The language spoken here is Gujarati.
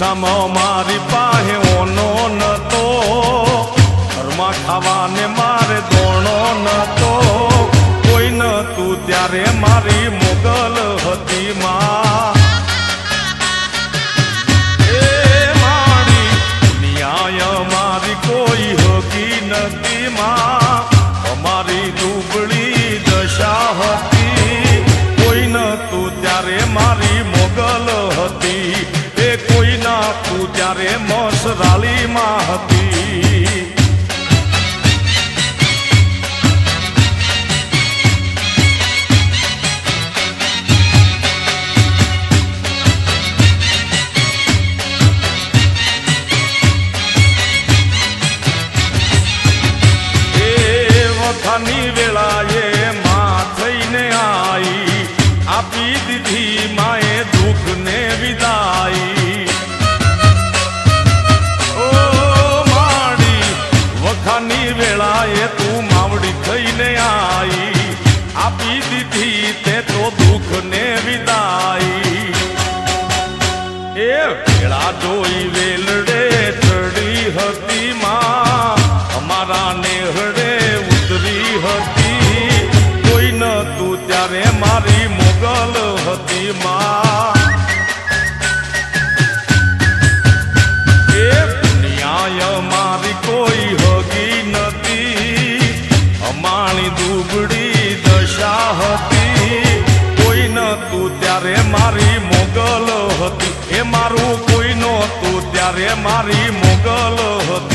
ખિસ્સામાં મારી પાસે ઓનો નતો, ઘરમાં ખાવાને મારે દોણો નતો, કોઈ નતું ત્યારે મારી મોગલ હતી માં. એ મારી ન્યાય મારી કોઈ હકી નથી માં, અમારી દુબળી દશા હતી, કોઈ નતું ત્યારે મારી મોગલ હતી, એ કોઈ ના તું ત્યારે મસરાલીમાં હતી. વખાની વેળાએ માં થઈને આઈ, આપી દીધી માએ દુઃખને વિદાઈ. ઓ માડી વખાની વેળાએ તું માવડી થઈને આઈ, આપી દીધી તે તો દુઃખને વિદાઈ. એ વેળા જોઈ વેલડે ચડી હતી માં, અમારા નેહડે ઉતરી હતી, કોઈ નતું ત્યારે મારી મોગલ હતી માં. એ ન્યાય મારી કોઈ હગી નથી, અમારી દુબળી દશા હતી, કોઈ નતું ત્યારે મારી મોગલ હતી, એ મારું કોઈ નતું ત્યારે મારી મોગલ હતી.